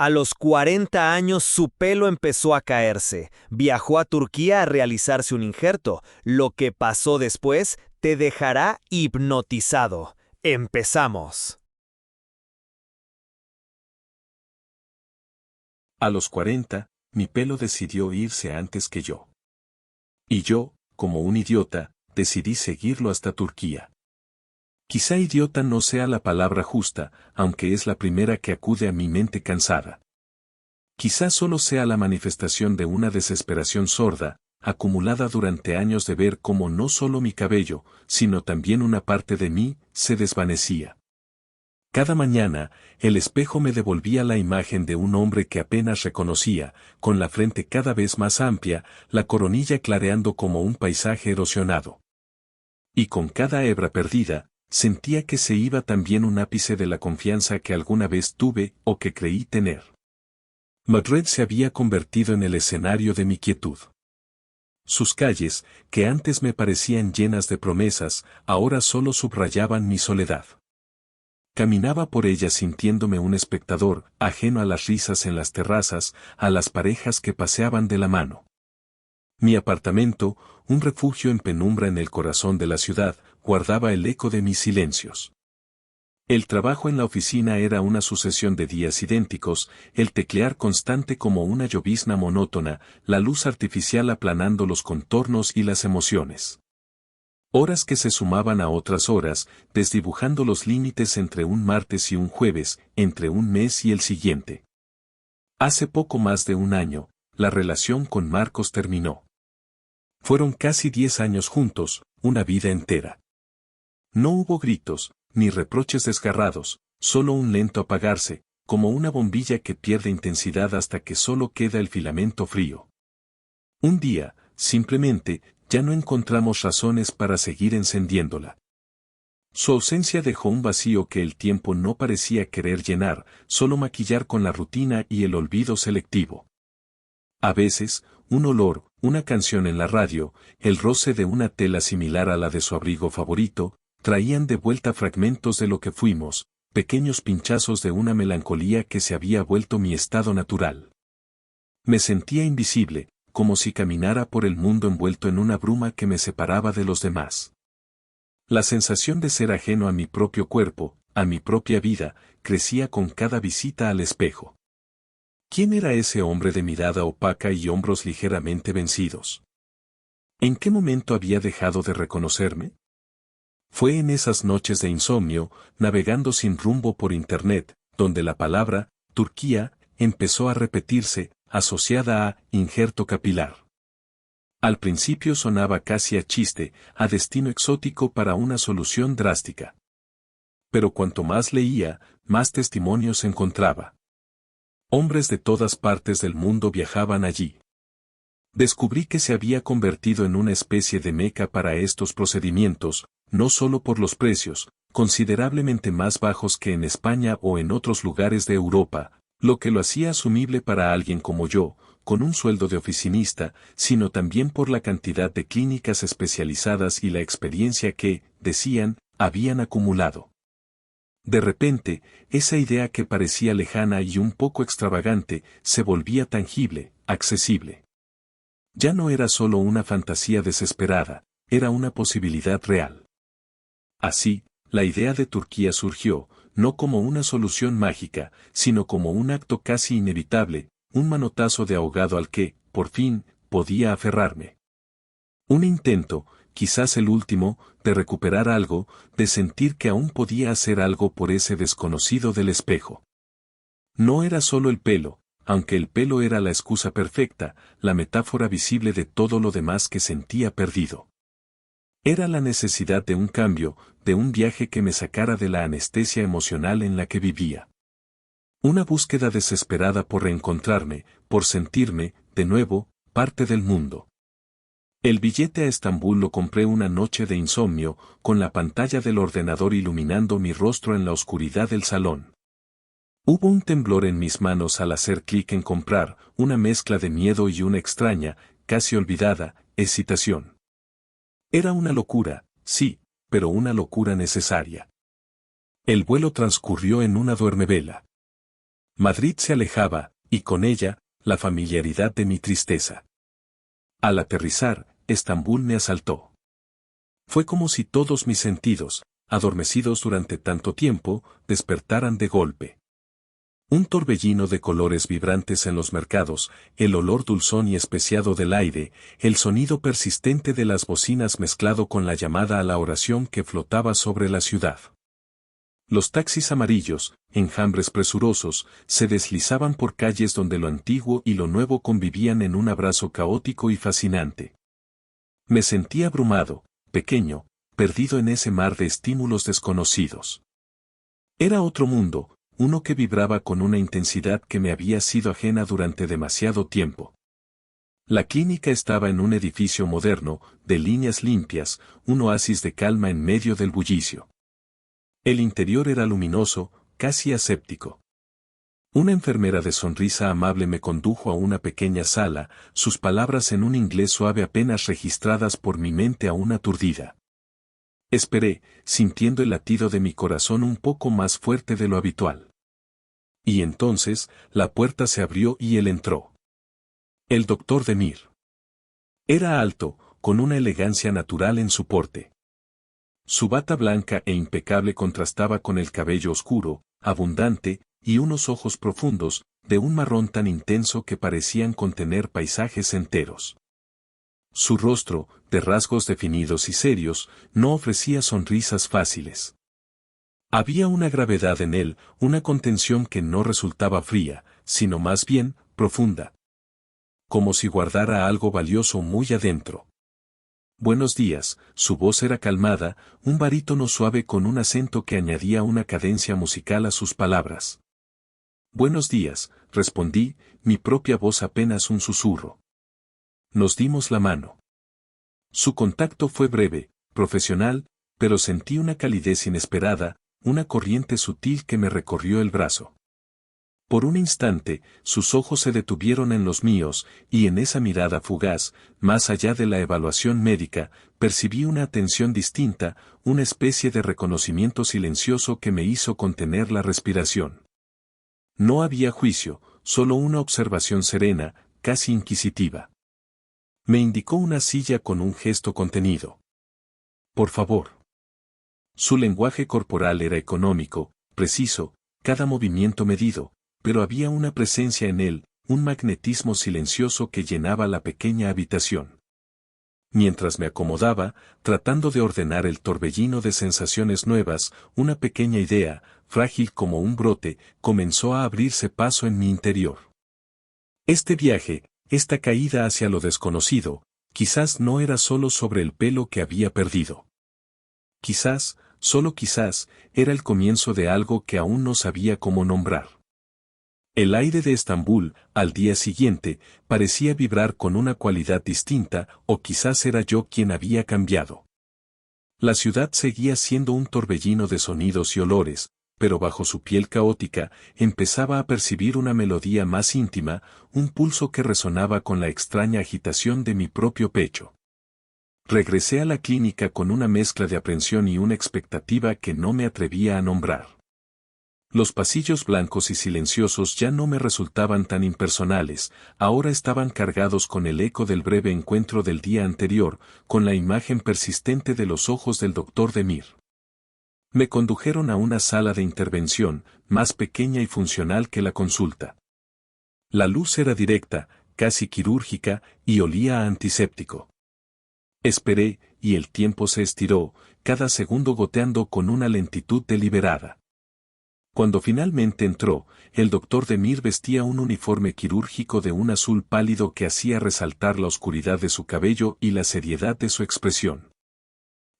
A los 40 años su pelo empezó a caerse. Viajó a Turquía a realizarse un injerto. Lo que pasó después te dejará hipnotizado. Empezamos. A los 40, mi pelo decidió irse antes que yo. Y yo, como un idiota, decidí seguirlo hasta Turquía. Quizá idiota no sea la palabra justa, aunque es la primera que acude a mi mente cansada. Quizá solo sea la manifestación de una desesperación sorda, acumulada durante años de ver cómo no solo mi cabello, sino también una parte de mí, se desvanecía. Cada mañana, el espejo me devolvía la imagen de un hombre que apenas reconocía, con la frente cada vez más amplia, la coronilla clareando como un paisaje erosionado. Y con cada hebra perdida, sentía que se iba también un ápice de la confianza que alguna vez tuve o que creí tener. Madrid se había convertido en el escenario de mi quietud. Sus calles, que antes me parecían llenas de promesas, ahora solo subrayaban mi soledad. Caminaba por ellas sintiéndome un espectador, ajeno a las risas en las terrazas, a las parejas que paseaban de la mano. Mi apartamento, un refugio en penumbra en el corazón de la ciudad, guardaba el eco de mis silencios. El trabajo en la oficina era una sucesión de días idénticos, el teclear constante como una llovizna monótona, la luz artificial aplanando los contornos y las emociones. Horas que se sumaban a otras horas, desdibujando los límites entre un martes y un jueves, entre un mes y el siguiente. Hace poco más de un año, la relación con Marcos terminó. Fueron casi 10 años juntos, una vida entera. No hubo gritos, ni reproches desgarrados, solo un lento apagarse, como una bombilla que pierde intensidad hasta que solo queda el filamento frío. Un día, simplemente, ya no encontramos razones para seguir encendiéndola. Su ausencia dejó un vacío que el tiempo no parecía querer llenar, solo maquillar con la rutina y el olvido selectivo. A veces, un olor, una canción en la radio, el roce de una tela similar a la de su abrigo favorito, traían de vuelta fragmentos de lo que fuimos, pequeños pinchazos de una melancolía que se había vuelto mi estado natural. Me sentía invisible, como si caminara por el mundo envuelto en una bruma que me separaba de los demás. La sensación de ser ajeno a mi propio cuerpo, a mi propia vida, crecía con cada visita al espejo. ¿Quién era ese hombre de mirada opaca y hombros ligeramente vencidos? ¿En qué momento había dejado de reconocerme? Fue en esas noches de insomnio, navegando sin rumbo por internet, donde la palabra, Turquía, empezó a repetirse, asociada a injerto capilar. Al principio sonaba casi a chiste, a destino exótico para una solución drástica. Pero cuanto más leía, más testimonios encontraba. Hombres de todas partes del mundo viajaban allí. Descubrí que se había convertido en una especie de meca para estos procedimientos, no solo por los precios, considerablemente más bajos que en España o en otros lugares de Europa, lo que lo hacía asumible para alguien como yo, con un sueldo de oficinista, sino también por la cantidad de clínicas especializadas y la experiencia que, decían, habían acumulado. De repente, esa idea que parecía lejana y un poco extravagante, se volvía tangible, accesible. Ya no era solo una fantasía desesperada, era una posibilidad real. Así, la idea de Turquía surgió, no como una solución mágica, sino como un acto casi inevitable, un manotazo de ahogado al que, por fin, podía aferrarme. Un intento, quizás el último, de recuperar algo, de sentir que aún podía hacer algo por ese desconocido del espejo. No era solo el pelo, aunque el pelo era la excusa perfecta, la metáfora visible de todo lo demás que sentía perdido. Era la necesidad de un cambio, de un viaje que me sacara de la anestesia emocional en la que vivía. Una búsqueda desesperada por reencontrarme, por sentirme, de nuevo, parte del mundo. El billete a Estambul lo compré una noche de insomnio, con la pantalla del ordenador iluminando mi rostro en la oscuridad del salón. Hubo un temblor en mis manos al hacer clic en comprar, una mezcla de miedo y una extraña, casi olvidada, excitación. Era una locura, sí, pero una locura necesaria. El vuelo transcurrió en una duermevela. Madrid se alejaba, y con ella, la familiaridad de mi tristeza. Al aterrizar, Estambul me asaltó. Fue como si todos mis sentidos, adormecidos durante tanto tiempo, despertaran de golpe. Un torbellino de colores vibrantes en los mercados, el olor dulzón y especiado del aire, el sonido persistente de las bocinas mezclado con la llamada a la oración que flotaba sobre la ciudad. Los taxis amarillos, enjambres presurosos, se deslizaban por calles donde lo antiguo y lo nuevo convivían en un abrazo caótico y fascinante. Me sentí abrumado, pequeño, perdido en ese mar de estímulos desconocidos. Era otro mundo, uno que vibraba con una intensidad que me había sido ajena durante demasiado tiempo. La clínica estaba en un edificio moderno, de líneas limpias, un oasis de calma en medio del bullicio. El interior era luminoso, casi aséptico. Una enfermera de sonrisa amable me condujo a una pequeña sala, sus palabras en un inglés suave apenas registradas por mi mente aún aturdida. Esperé, sintiendo el latido de mi corazón un poco más fuerte de lo habitual. Y entonces, la puerta se abrió y él entró. El doctor Demir. Era alto, con una elegancia natural en su porte. Su bata blanca e impecable contrastaba con el cabello oscuro, abundante, y unos ojos profundos, de un marrón tan intenso que parecían contener paisajes enteros. Su rostro, de rasgos definidos y serios, no ofrecía sonrisas fáciles. Había una gravedad en él, una contención que no resultaba fría, sino más bien, profunda. Como si guardara algo valioso muy adentro. Buenos días, su voz era calmada, un barítono suave con un acento que añadía una cadencia musical a sus palabras. Buenos días, respondí, mi propia voz apenas un susurro. Nos dimos la mano. Su contacto fue breve, profesional, pero sentí una calidez inesperada, una corriente sutil que me recorrió el brazo. Por un instante, sus ojos se detuvieron en los míos, y en esa mirada fugaz, más allá de la evaluación médica, percibí una atención distinta, una especie de reconocimiento silencioso que me hizo contener la respiración. No había juicio, solo una observación serena, casi inquisitiva. Me indicó una silla con un gesto contenido. Por favor. Su lenguaje corporal era económico, preciso, cada movimiento medido, pero había una presencia en él, un magnetismo silencioso que llenaba la pequeña habitación. Mientras me acomodaba, tratando de ordenar el torbellino de sensaciones nuevas, una pequeña idea, frágil como un brote, comenzó a abrirse paso en mi interior. Este viaje, esta caída hacia lo desconocido, quizás no era solo sobre el pelo que había perdido. Quizás, solo quizás, era el comienzo de algo que aún no sabía cómo nombrar. El aire de Estambul, al día siguiente, parecía vibrar con una cualidad distinta, o quizás era yo quien había cambiado. La ciudad seguía siendo un torbellino de sonidos y olores, pero bajo su piel caótica, empezaba a percibir una melodía más íntima, un pulso que resonaba con la extraña agitación de mi propio pecho. Regresé a la clínica con una mezcla de aprensión y una expectativa que no me atrevía a nombrar. Los pasillos blancos y silenciosos ya no me resultaban tan impersonales, ahora estaban cargados con el eco del breve encuentro del día anterior, con la imagen persistente de los ojos del doctor Demir. Me condujeron a una sala de intervención, más pequeña y funcional que la consulta. La luz era directa, casi quirúrgica, y olía a antiséptico. Esperé, y el tiempo se estiró, cada segundo goteando con una lentitud deliberada. Cuando finalmente entró, el doctor Demir vestía un uniforme quirúrgico de un azul pálido que hacía resaltar la oscuridad de su cabello y la seriedad de su expresión.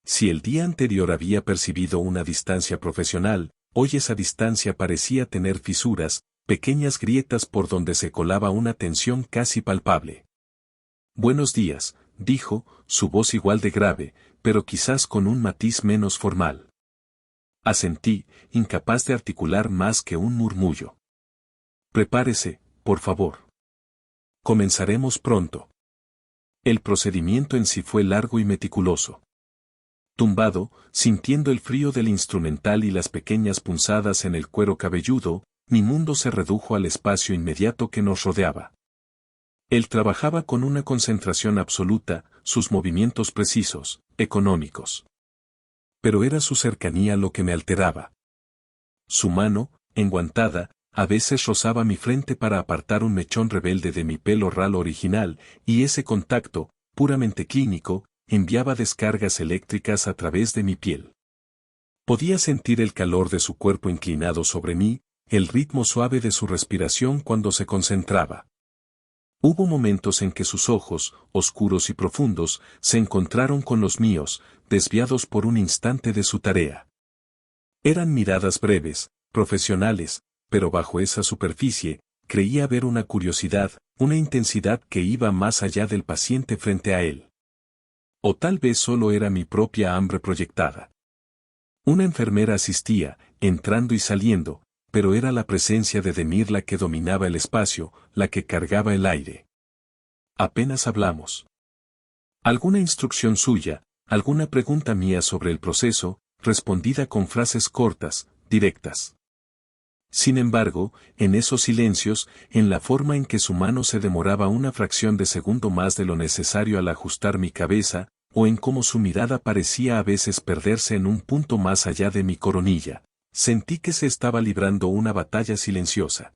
Si el día anterior había percibido una distancia profesional, hoy esa distancia parecía tener fisuras, pequeñas grietas por donde se colaba una tensión casi palpable. Buenos días, dijo, su voz igual de grave, pero quizás con un matiz menos formal. Asentí, incapaz de articular más que un murmullo. Prepárese, por favor. Comenzaremos pronto. El procedimiento en sí fue largo y meticuloso. Tumbado, sintiendo el frío del instrumental y las pequeñas punzadas en el cuero cabelludo, mi mundo se redujo al espacio inmediato que nos rodeaba. Él trabajaba con una concentración absoluta, sus movimientos precisos, económicos. Pero era su cercanía lo que me alteraba. Su mano, enguantada, a veces rozaba mi frente para apartar un mechón rebelde de mi pelo ralo original, y ese contacto, puramente clínico, enviaba descargas eléctricas a través de mi piel. Podía sentir el calor de su cuerpo inclinado sobre mí, el ritmo suave de su respiración cuando se concentraba. Hubo momentos en que sus ojos, oscuros y profundos, se encontraron con los míos, desviados por un instante de su tarea. Eran miradas breves, profesionales, pero bajo esa superficie, creía ver una curiosidad, una intensidad que iba más allá del paciente frente a él. O tal vez solo era mi propia hambre proyectada. Una enfermera asistía, entrando y saliendo, pero era la presencia de Demir la que dominaba el espacio, la que cargaba el aire. Apenas hablamos. Alguna instrucción suya, alguna pregunta mía sobre el proceso, respondida con frases cortas, directas. Sin embargo, en esos silencios, en la forma en que su mano se demoraba una fracción de segundo más de lo necesario al ajustar mi cabeza, o en cómo su mirada parecía a veces perderse en un punto más allá de mi coronilla, sentí que se estaba librando una batalla silenciosa.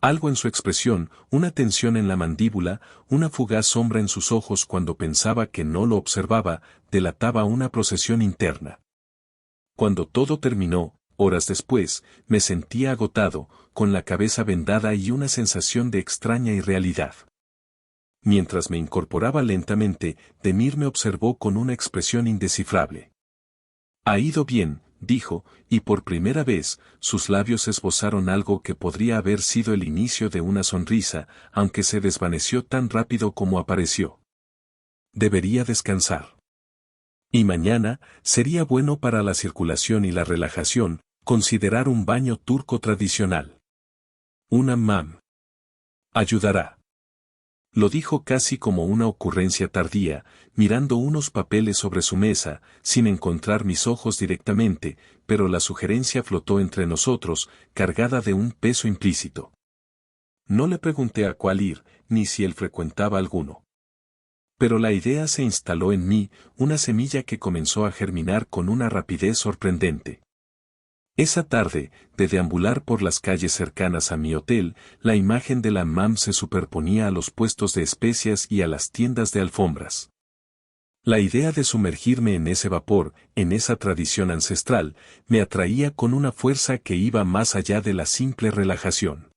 Algo en su expresión, una tensión en la mandíbula, una fugaz sombra en sus ojos cuando pensaba que no lo observaba, delataba una procesión interna. Cuando todo terminó, horas después, me sentía agotado, con la cabeza vendada y una sensación de extraña irrealidad. Mientras me incorporaba lentamente, Demir me observó con una expresión indescifrable. «Ha ido bien», dijo, y por primera vez, sus labios esbozaron algo que podría haber sido el inicio de una sonrisa, aunque se desvaneció tan rápido como apareció. Debería descansar. Y mañana, sería bueno para la circulación y la relajación, considerar un baño turco tradicional. Un hammam. Ayudará. Lo dijo casi como una ocurrencia tardía, mirando unos papeles sobre su mesa, sin encontrar mis ojos directamente, pero la sugerencia flotó entre nosotros, cargada de un peso implícito. No le pregunté a cuál ir, ni si él frecuentaba alguno. Pero la idea se instaló en mí, una semilla que comenzó a germinar con una rapidez sorprendente. Esa tarde, de deambular por las calles cercanas a mi hotel, la imagen del hammam se superponía a los puestos de especias y a las tiendas de alfombras. La idea de sumergirme en ese vapor, en esa tradición ancestral, me atraía con una fuerza que iba más allá de la simple relajación.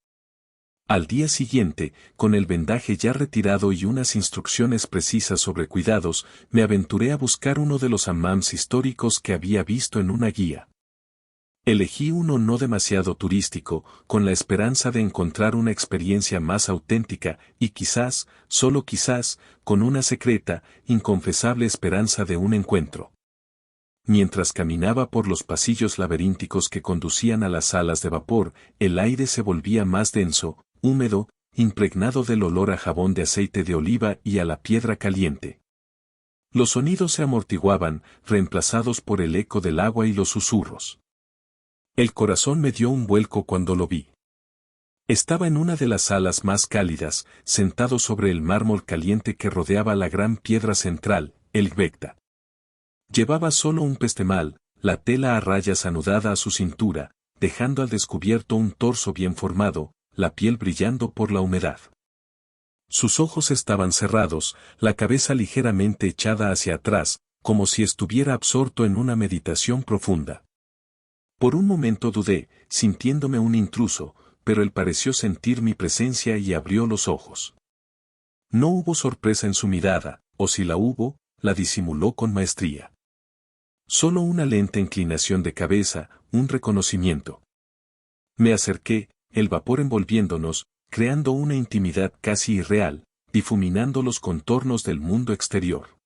Al día siguiente, con el vendaje ya retirado y unas instrucciones precisas sobre cuidados, me aventuré a buscar uno de los hammams históricos que había visto en una guía. Elegí uno no demasiado turístico, con la esperanza de encontrar una experiencia más auténtica y quizás, solo quizás, con una secreta, inconfesable esperanza de un encuentro. Mientras caminaba por los pasillos laberínticos que conducían a las salas de vapor, el aire se volvía más denso, húmedo, impregnado del olor a jabón de aceite de oliva y a la piedra caliente. Los sonidos se amortiguaban, reemplazados por el eco del agua y los susurros. El corazón me dio un vuelco cuando lo vi. Estaba en una de las salas más cálidas, sentado sobre el mármol caliente que rodeaba la gran piedra central, el Gbekta. Llevaba solo un pestemal, la tela a rayas anudada a su cintura, dejando al descubierto un torso bien formado, la piel brillando por la humedad. Sus ojos estaban cerrados, la cabeza ligeramente echada hacia atrás, como si estuviera absorto en una meditación profunda. Por un momento dudé, sintiéndome un intruso, pero él pareció sentir mi presencia y abrió los ojos. No hubo sorpresa en su mirada, o si la hubo, la disimuló con maestría. Solo una lenta inclinación de cabeza, un reconocimiento. Me acerqué, el vapor envolviéndonos, creando una intimidad casi irreal, difuminando los contornos del mundo exterior.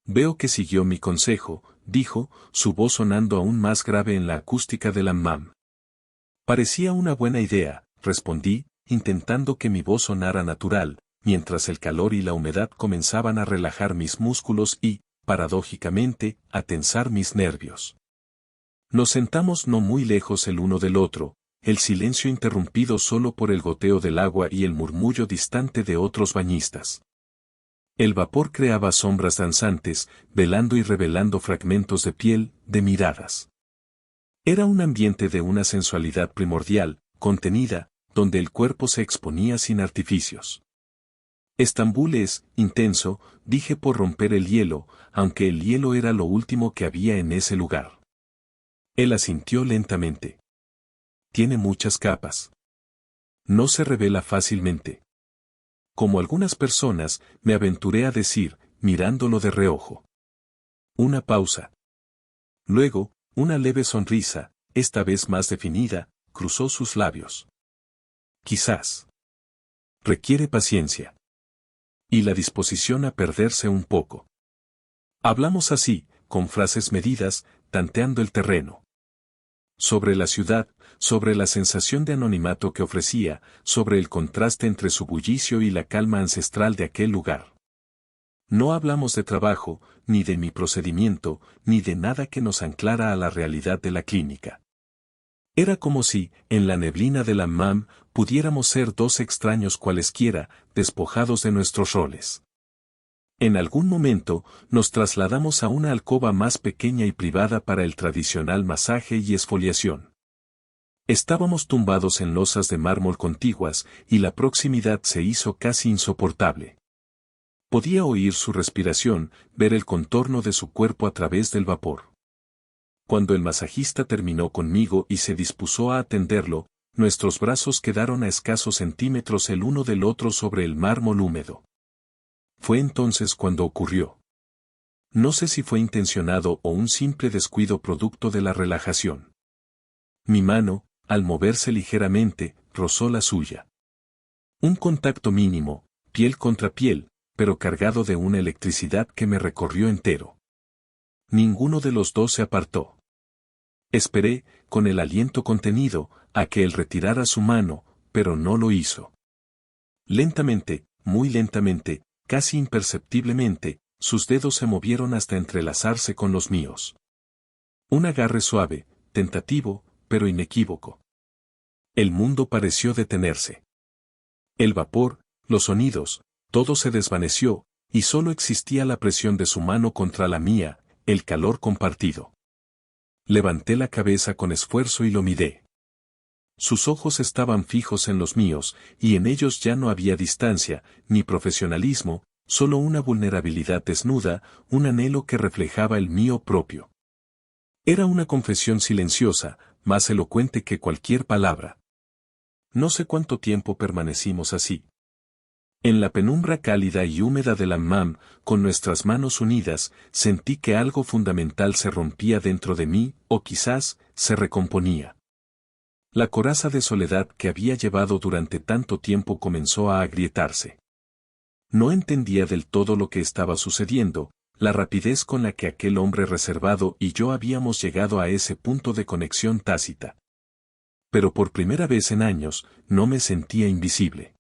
Veo que siguió mi consejo, dijo, su voz sonando aún más grave en la acústica del hammam. Parecía una buena idea, respondí, intentando que mi voz sonara natural, mientras el calor y la humedad comenzaban a relajar mis músculos y, paradójicamente, a tensar mis nervios. Nos sentamos no muy lejos el uno del otro, el silencio interrumpido solo por el goteo del agua y el murmullo distante de otros bañistas. El vapor creaba sombras danzantes, velando y revelando fragmentos de piel, de miradas. Era un ambiente de una sensualidad primordial, contenida, donde el cuerpo se exponía sin artificios. Estambul es, intenso, dije por romper el hielo, aunque el hielo era lo último que había en ese lugar. Él asintió lentamente. Tiene muchas capas. No se revela fácilmente. Como algunas personas, me aventuré a decir, mirándolo de reojo. Una pausa. Luego, una leve sonrisa, esta vez más definida, cruzó sus labios. Quizás. Requiere paciencia. Y la disposición a perderse un poco. Hablamos así, con frases medidas, tanteando el terreno. Sobre la ciudad, sobre la sensación de anonimato que ofrecía, sobre el contraste entre su bullicio y la calma ancestral de aquel lugar. No hablamos de trabajo, ni de mi procedimiento, ni de nada que nos anclara a la realidad de la clínica. Era como si, en la neblina del hammam, pudiéramos ser dos extraños cualesquiera, despojados de nuestros roles. En algún momento, nos trasladamos a una alcoba más pequeña y privada para el tradicional masaje y exfoliación. Estábamos tumbados en losas de mármol contiguas, y la proximidad se hizo casi insoportable. Podía oír su respiración, ver el contorno de su cuerpo a través del vapor. Cuando el masajista terminó conmigo y se dispuso a atenderlo, nuestros brazos quedaron a escasos centímetros el uno del otro sobre el mármol húmedo. Fue entonces cuando ocurrió. No sé si fue intencionado o un simple descuido producto de la relajación. Mi mano, al moverse ligeramente, rozó la suya. Un contacto mínimo, piel contra piel, pero cargado de una electricidad que me recorrió entero. Ninguno de los dos se apartó. Esperé, con el aliento contenido, a que él retirara su mano, pero no lo hizo. Lentamente, muy lentamente, casi imperceptiblemente, sus dedos se movieron hasta entrelazarse con los míos. Un agarre suave, tentativo, pero inequívoco. El mundo pareció detenerse. El vapor, los sonidos, todo se desvaneció, y solo existía la presión de su mano contra la mía, el calor compartido. Levanté la cabeza con esfuerzo y lo miré. Sus ojos estaban fijos en los míos, y en ellos ya no había distancia, ni profesionalismo, solo una vulnerabilidad desnuda, un anhelo que reflejaba el mío propio. Era una confesión silenciosa, más elocuente que cualquier palabra. No sé cuánto tiempo permanecimos así. En la penumbra cálida y húmeda del hammam, con nuestras manos unidas, sentí que algo fundamental se rompía dentro de mí, o quizás, se recomponía. La coraza de soledad que había llevado durante tanto tiempo comenzó a agrietarse. No entendía del todo lo que estaba sucediendo, la rapidez con la que aquel hombre reservado y yo habíamos llegado a ese punto de conexión tácita. Pero por primera vez en años, no me sentía invisible.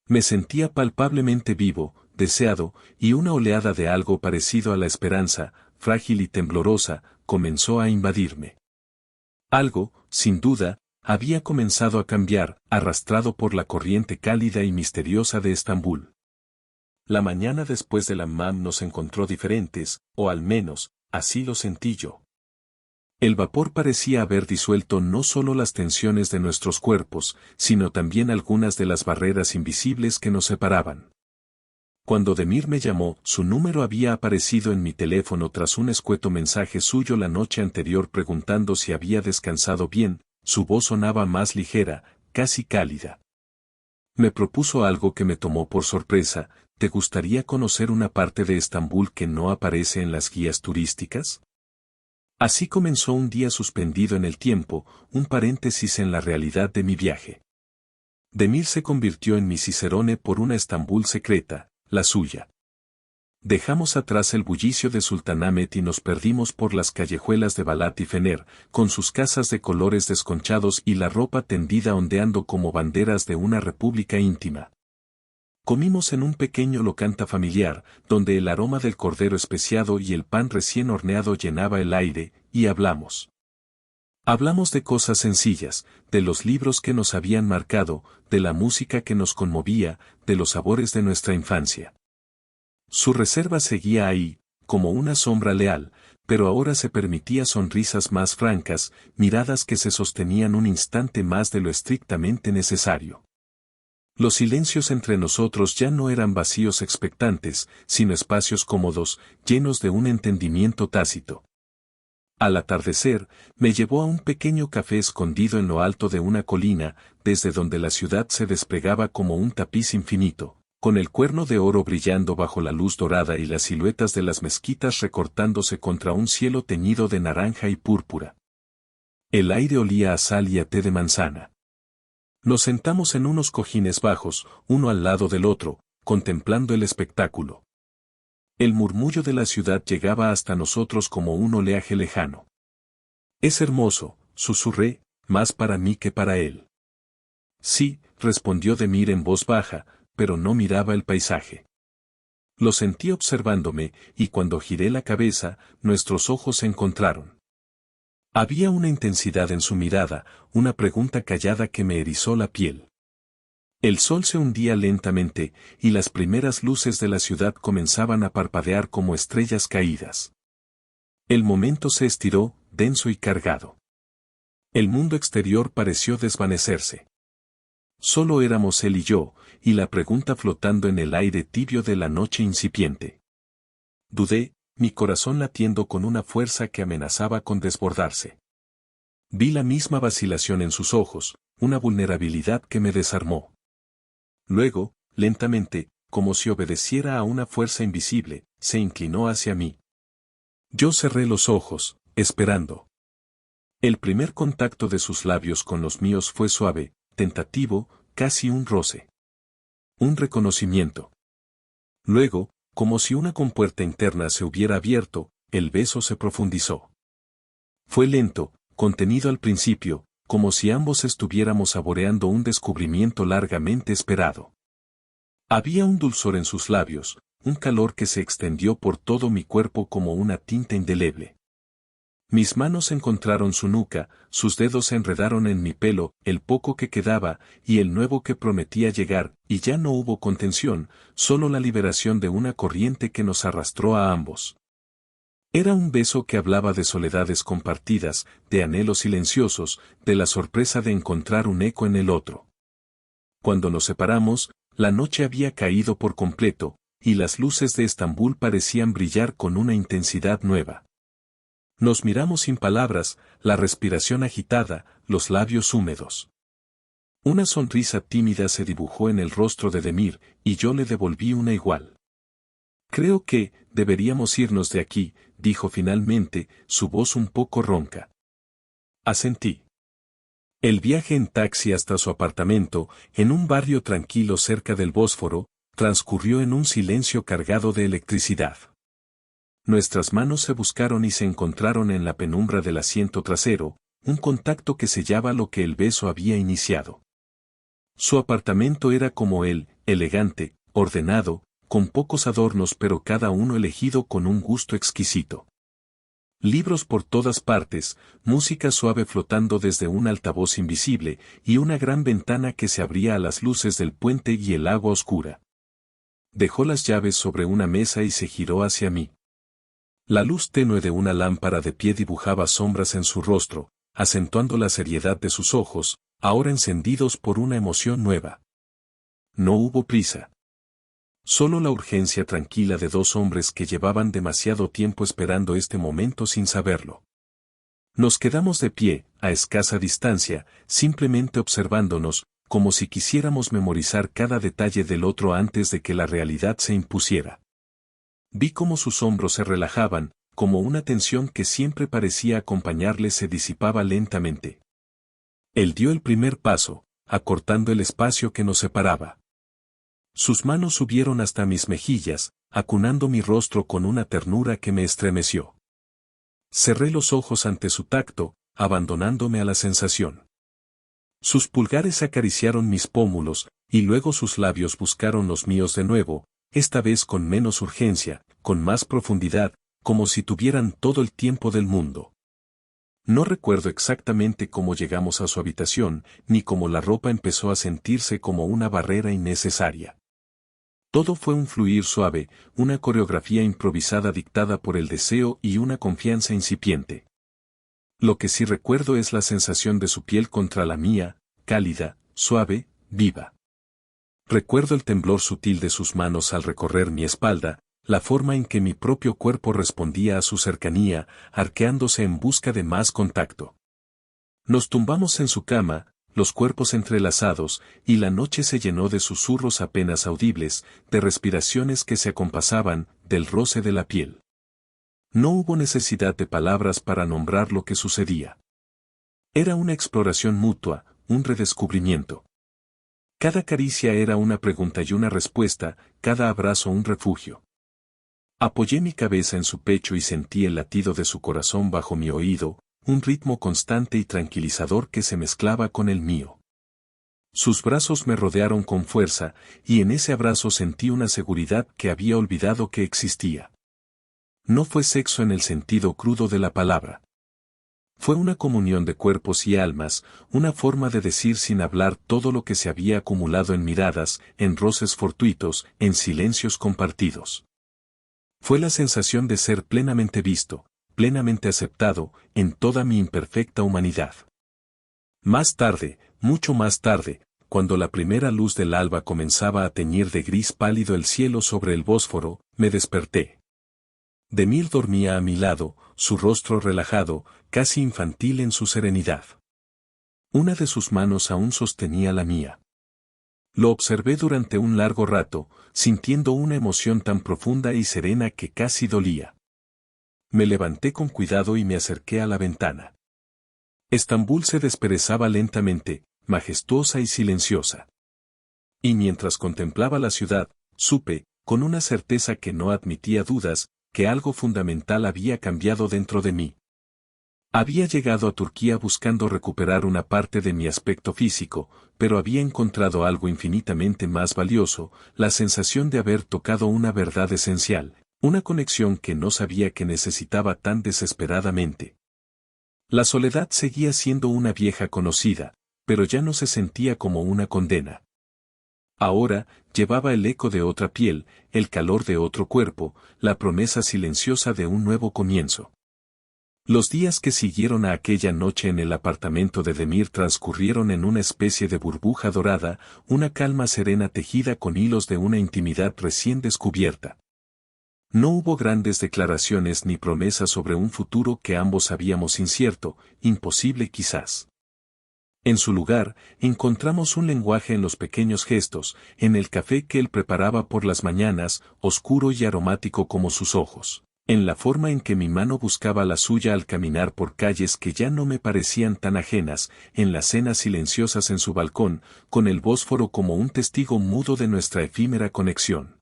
Me sentía palpablemente vivo, deseado, y una oleada de algo parecido a la esperanza, frágil y temblorosa, comenzó a invadirme. Algo, sin duda, había comenzado a cambiar, arrastrado por la corriente cálida y misteriosa de Estambul. La mañana después del hammam nos encontró diferentes, o al menos, así lo sentí yo. El vapor parecía haber disuelto no solo las tensiones de nuestros cuerpos, sino también algunas de las barreras invisibles que nos separaban. Cuando Demir me llamó, su número había aparecido en mi teléfono tras un escueto mensaje suyo la noche anterior preguntando si había descansado bien, su voz sonaba más ligera, casi cálida. Me propuso algo que me tomó por sorpresa. ¿Te gustaría conocer una parte de Estambul que no aparece en las guías turísticas? Así comenzó un día suspendido en el tiempo, un paréntesis en la realidad de mi viaje. Demir se convirtió en mi cicerone por una Estambul secreta, la suya. Dejamos atrás el bullicio de Sultanahmet y nos perdimos por las callejuelas de Balat y Fener, con sus casas de colores desconchados y la ropa tendida ondeando como banderas de una república íntima. Comimos en un pequeño locanta familiar, donde el aroma del cordero especiado y el pan recién horneado llenaba el aire, y hablamos. Hablamos de cosas sencillas, de los libros que nos habían marcado, de la música que nos conmovía, de los sabores de nuestra infancia. Su reserva seguía ahí, como una sombra leal, pero ahora se permitía sonrisas más francas, miradas que se sostenían un instante más de lo estrictamente necesario. Los silencios entre nosotros ya no eran vacíos expectantes, sino espacios cómodos, llenos de un entendimiento tácito. Al atardecer, me llevó a un pequeño café escondido en lo alto de una colina, desde donde la ciudad se desplegaba como un tapiz infinito, con el cuerno de oro brillando bajo la luz dorada y las siluetas de las mezquitas recortándose contra un cielo teñido de naranja y púrpura. El aire olía a sal y a té de manzana. Nos sentamos en unos cojines bajos, uno al lado del otro, contemplando el espectáculo. El murmullo de la ciudad llegaba hasta nosotros como un oleaje lejano. «Es hermoso», susurré, más para mí que para él. «Sí», respondió Demir en voz baja, pero no miraba el paisaje. Lo sentí observándome, y cuando giré la cabeza, nuestros ojos se encontraron. Había una intensidad en su mirada, una pregunta callada que me erizó la piel. El sol se hundía lentamente, y las primeras luces de la ciudad comenzaban a parpadear como estrellas caídas. El momento se estiró, denso y cargado. El mundo exterior pareció desvanecerse. Solo éramos él y yo, y la pregunta flotando en el aire tibio de la noche incipiente. Dudé, mi corazón latiendo con una fuerza que amenazaba con desbordarse. Vi la misma vacilación en sus ojos, una vulnerabilidad que me desarmó. Luego, lentamente, como si obedeciera a una fuerza invisible, se inclinó hacia mí. Yo cerré los ojos, esperando. El primer contacto de sus labios con los míos fue suave, tentativo, casi un roce. Un reconocimiento. Luego, como si una compuerta interna se hubiera abierto, el beso se profundizó. Fue lento, contenido al principio, como si ambos estuviéramos saboreando un descubrimiento largamente esperado. Había un dulzor en sus labios, un calor que se extendió por todo mi cuerpo como una tinta indeleble. Mis manos encontraron su nuca, sus dedos se enredaron en mi pelo, el poco que quedaba, y el nuevo que prometía llegar, y ya no hubo contención, solo la liberación de una corriente que nos arrastró a ambos. Era un beso que hablaba de soledades compartidas, de anhelos silenciosos, de la sorpresa de encontrar un eco en el otro. Cuando nos separamos, la noche había caído por completo, y las luces de Estambul parecían brillar con una intensidad nueva. Nos miramos sin palabras, la respiración agitada, los labios húmedos. Una sonrisa tímida se dibujó en el rostro de Demir, y yo le devolví una igual. «Creo que, deberíamos irnos de aquí», dijo finalmente, su voz un poco ronca. Asentí. El viaje en taxi hasta su apartamento, en un barrio tranquilo cerca del Bósforo, transcurrió en un silencio cargado de electricidad. Nuestras manos se buscaron y se encontraron en la penumbra del asiento trasero, un contacto que sellaba lo que el beso había iniciado. Su apartamento era como él, elegante, ordenado, con pocos adornos pero cada uno elegido con un gusto exquisito. Libros por todas partes, música suave flotando desde un altavoz invisible, y una gran ventana que se abría a las luces del puente y el agua oscura. Dejó las llaves sobre una mesa y se giró hacia mí. La luz tenue de una lámpara de pie dibujaba sombras en su rostro, acentuando la seriedad de sus ojos, ahora encendidos por una emoción nueva. No hubo prisa. Solo la urgencia tranquila de dos hombres que llevaban demasiado tiempo esperando este momento sin saberlo. Nos quedamos de pie, a escasa distancia, simplemente observándonos, como si quisiéramos memorizar cada detalle del otro antes de que la realidad se impusiera. Vi cómo sus hombros se relajaban, como una tensión que siempre parecía acompañarle se disipaba lentamente. Él dio el primer paso, acortando el espacio que nos separaba. Sus manos subieron hasta mis mejillas, acunando mi rostro con una ternura que me estremeció. Cerré los ojos ante su tacto, abandonándome a la sensación. Sus pulgares acariciaron mis pómulos, y luego sus labios buscaron los míos de nuevo, esta vez con menos urgencia, con más profundidad, como si tuvieran todo el tiempo del mundo. No recuerdo exactamente cómo llegamos a su habitación, ni cómo la ropa empezó a sentirse como una barrera innecesaria. Todo fue un fluir suave, una coreografía improvisada dictada por el deseo y una confianza incipiente. Lo que sí recuerdo es la sensación de su piel contra la mía, cálida, suave, viva. Recuerdo el temblor sutil de sus manos al recorrer mi espalda, la forma en que mi propio cuerpo respondía a su cercanía, arqueándose en busca de más contacto. Nos tumbamos en su cama, los cuerpos entrelazados, y la noche se llenó de susurros apenas audibles, de respiraciones que se acompasaban, del roce de la piel. No hubo necesidad de palabras para nombrar lo que sucedía. Era una exploración mutua, un redescubrimiento. Cada caricia era una pregunta y una respuesta, cada abrazo un refugio. Apoyé mi cabeza en su pecho y sentí el latido de su corazón bajo mi oído, un ritmo constante y tranquilizador que se mezclaba con el mío. Sus brazos me rodearon con fuerza, y en ese abrazo sentí una seguridad que había olvidado que existía. No fue sexo en el sentido crudo de la palabra. Fue una comunión de cuerpos y almas, una forma de decir sin hablar todo lo que se había acumulado en miradas, en roces fortuitos, en silencios compartidos. Fue la sensación de ser plenamente visto, plenamente aceptado, en toda mi imperfecta humanidad. Más tarde, mucho más tarde, cuando la primera luz del alba comenzaba a teñir de gris pálido el cielo sobre el Bósforo, me desperté. Demir dormía a mi lado, su rostro relajado, casi infantil en su serenidad. Una de sus manos aún sostenía la mía. Lo observé durante un largo rato, sintiendo una emoción tan profunda y serena que casi dolía. Me levanté con cuidado y me acerqué a la ventana. Estambul se desperezaba lentamente, majestuosa y silenciosa. Y mientras contemplaba la ciudad, supe, con una certeza que no admitía dudas, que algo fundamental había cambiado dentro de mí. Había llegado a Turquía buscando recuperar una parte de mi aspecto físico, pero había encontrado algo infinitamente más valioso, la sensación de haber tocado una verdad esencial, una conexión que no sabía que necesitaba tan desesperadamente. La soledad seguía siendo una vieja conocida, pero ya no se sentía como una condena. Ahora, llevaba el eco de otra piel, el calor de otro cuerpo, la promesa silenciosa de un nuevo comienzo. Los días que siguieron a aquella noche en el apartamento de Demir transcurrieron en una especie de burbuja dorada, una calma serena tejida con hilos de una intimidad recién descubierta. No hubo grandes declaraciones ni promesas sobre un futuro que ambos sabíamos incierto, imposible quizás. En su lugar, encontramos un lenguaje en los pequeños gestos, en el café que él preparaba por las mañanas, oscuro y aromático como sus ojos, en la forma en que mi mano buscaba la suya al caminar por calles que ya no me parecían tan ajenas, en las cenas silenciosas en su balcón, con el Bósforo como un testigo mudo de nuestra efímera conexión.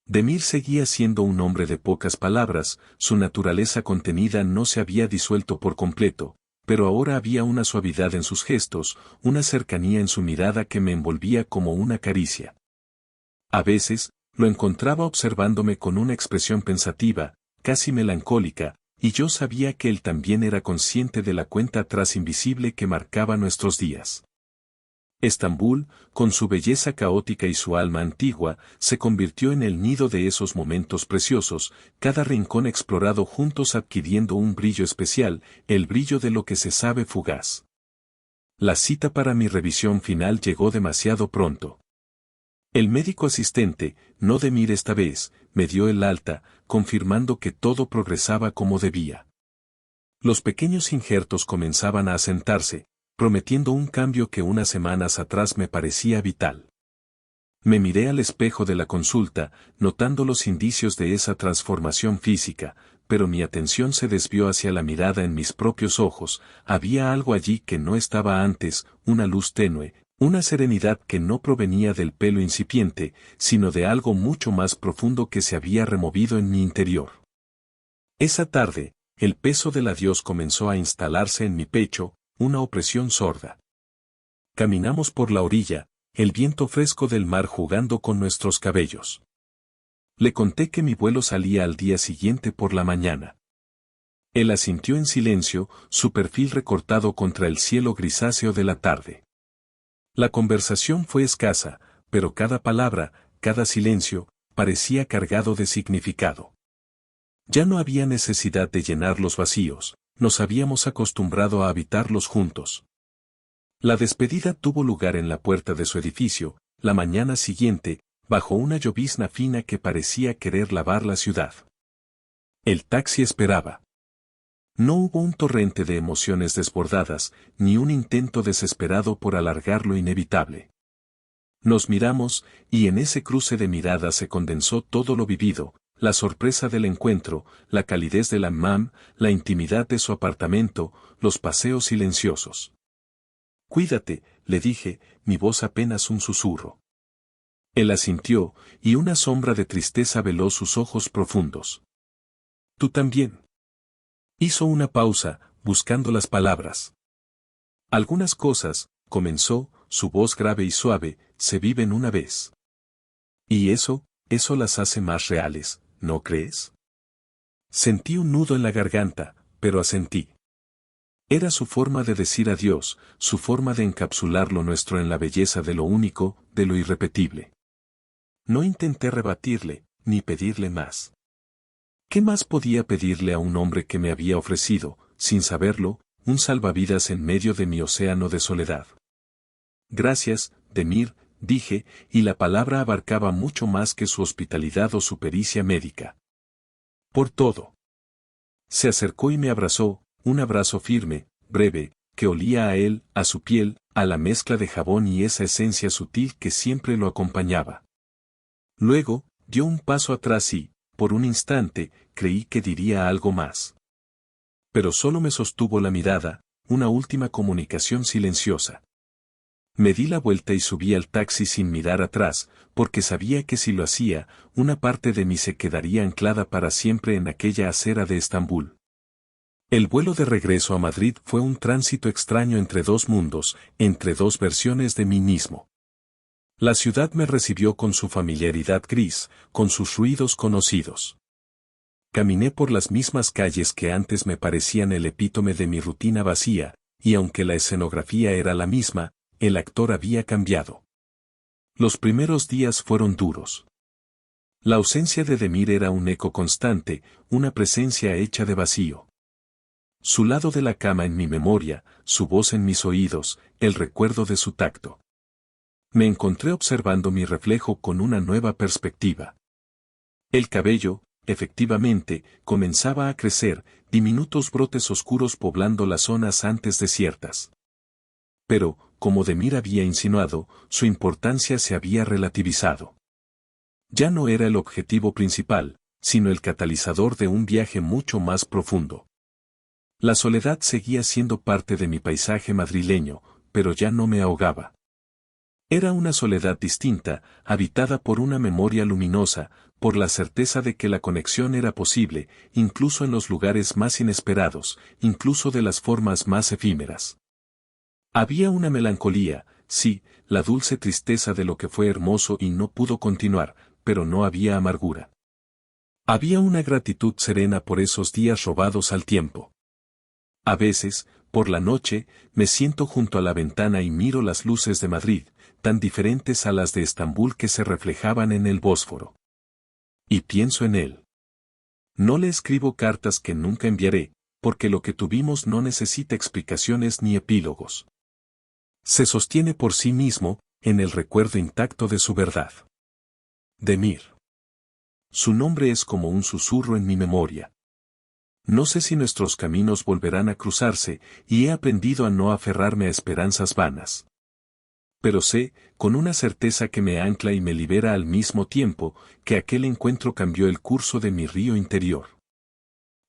Demir seguía siendo un hombre de pocas palabras, su naturaleza contenida no se había disuelto por completo, pero ahora había una suavidad en sus gestos, una cercanía en su mirada que me envolvía como una caricia. A veces, lo encontraba observándome con una expresión pensativa, casi melancólica, y yo sabía que él también era consciente de la cuenta atrás invisible que marcaba nuestros días. Estambul, con su belleza caótica y su alma antigua, se convirtió en el nido de esos momentos preciosos, cada rincón explorado juntos adquiriendo un brillo especial, el brillo de lo que se sabe fugaz. La cita para mi revisión final llegó demasiado pronto. El médico asistente, no Demir esta vez, me dio el alta, confirmando que todo progresaba como debía. Los pequeños injertos comenzaban a asentarse, prometiendo un cambio que unas semanas atrás me parecía vital. Me miré al espejo de la consulta, notando los indicios de esa transformación física, pero mi atención se desvió hacia la mirada en mis propios ojos, había algo allí que no estaba antes, una luz tenue, una serenidad que no provenía del pelo incipiente, sino de algo mucho más profundo que se había removido en mi interior. Esa tarde, el peso del adiós comenzó a instalarse en mi pecho, una opresión sorda. Caminamos por la orilla, el viento fresco del mar jugando con nuestros cabellos. Le conté que mi vuelo salía al día siguiente por la mañana. Él asintió en silencio, su perfil recortado contra el cielo grisáceo de la tarde. La conversación fue escasa, pero cada palabra, cada silencio, parecía cargado de significado. Ya no había necesidad de llenar los vacíos, nos habíamos acostumbrado a habitarlos juntos. La despedida tuvo lugar en la puerta de su edificio, la mañana siguiente, bajo una llovizna fina que parecía querer lavar la ciudad. El taxi esperaba. No hubo un torrente de emociones desbordadas, ni un intento desesperado por alargar lo inevitable. Nos miramos, y en ese cruce de miradas se condensó todo lo vivido, la sorpresa del encuentro, la calidez de la mam, la intimidad de su apartamento, los paseos silenciosos. Cuídate, le dije, mi voz apenas un susurro. Él asintió, y una sombra de tristeza veló sus ojos profundos. Tú también. Hizo una pausa, buscando las palabras. Algunas cosas, comenzó, su voz grave y suave, se viven una vez. Y eso las hace más reales, ¿no crees? Sentí un nudo en la garganta, pero asentí. Era su forma de decir adiós, su forma de encapsular lo nuestro en la belleza de lo único, de lo irrepetible. No intenté rebatirle, ni pedirle más. ¿Qué más podía pedirle a un hombre que me había ofrecido, sin saberlo, un salvavidas en medio de mi océano de soledad? Gracias, Demir, dije, y la palabra abarcaba mucho más que su hospitalidad o su pericia médica. Por todo. Se acercó y me abrazó, un abrazo firme, breve, que olía a él, a su piel, a la mezcla de jabón y esa esencia sutil que siempre lo acompañaba. Luego, dio un paso atrás y, por un instante, creí que diría algo más. Pero solo me sostuvo la mirada, una última comunicación silenciosa. Me di la vuelta y subí al taxi sin mirar atrás, porque sabía que si lo hacía, una parte de mí se quedaría anclada para siempre en aquella acera de Estambul. El vuelo de regreso a Madrid fue un tránsito extraño entre dos mundos, entre dos versiones de mí mismo. La ciudad me recibió con su familiaridad gris, con sus ruidos conocidos. Caminé por las mismas calles que antes me parecían el epítome de mi rutina vacía, y aunque la escenografía era la misma, el actor había cambiado. Los primeros días fueron duros. La ausencia de Demir era un eco constante, una presencia hecha de vacío. Su lado de la cama en mi memoria, su voz en mis oídos, el recuerdo de su tacto. Me encontré observando mi reflejo con una nueva perspectiva. El cabello, efectivamente, comenzaba a crecer, diminutos brotes oscuros poblando las zonas antes desiertas. Pero, como Demir había insinuado, su importancia se había relativizado. Ya no era el objetivo principal, sino el catalizador de un viaje mucho más profundo. La soledad seguía siendo parte de mi paisaje madrileño, pero ya no me ahogaba. Era una soledad distinta, habitada por una memoria luminosa, por la certeza de que la conexión era posible, incluso en los lugares más inesperados, incluso de las formas más efímeras. Había una melancolía, sí, la dulce tristeza de lo que fue hermoso y no pudo continuar, pero no había amargura. Había una gratitud serena por esos días robados al tiempo. A veces, por la noche, me siento junto a la ventana y miro las luces de Madrid, tan diferentes a las de Estambul que se reflejaban en el Bósforo. Y pienso en él. No le escribo cartas que nunca enviaré, porque lo que tuvimos no necesita explicaciones ni epílogos. Se sostiene por sí mismo, en el recuerdo intacto de su verdad. Demir. Su nombre es como un susurro en mi memoria. No sé si nuestros caminos volverán a cruzarse, y he aprendido a no aferrarme a esperanzas vanas. Pero sé, con una certeza que me ancla y me libera al mismo tiempo, que aquel encuentro cambió el curso de mi río interior.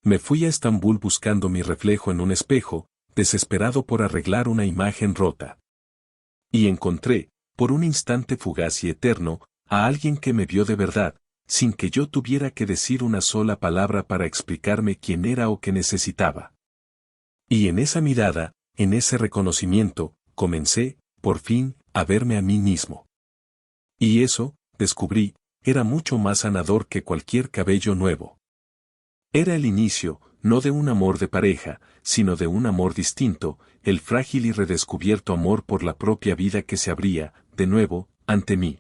Me fui a Estambul buscando mi reflejo en un espejo, desesperado por arreglar una imagen rota. Y encontré, por un instante fugaz y eterno, a alguien que me vio de verdad, sin que yo tuviera que decir una sola palabra para explicarme quién era o qué necesitaba. Y en esa mirada, en ese reconocimiento, comencé, por fin, a verme a mí mismo. Y eso, descubrí, era mucho más sanador que cualquier cabello nuevo. Era el inicio, no de un amor de pareja, sino de un amor distinto, el frágil y redescubierto amor por la propia vida que se abría, de nuevo, ante mí.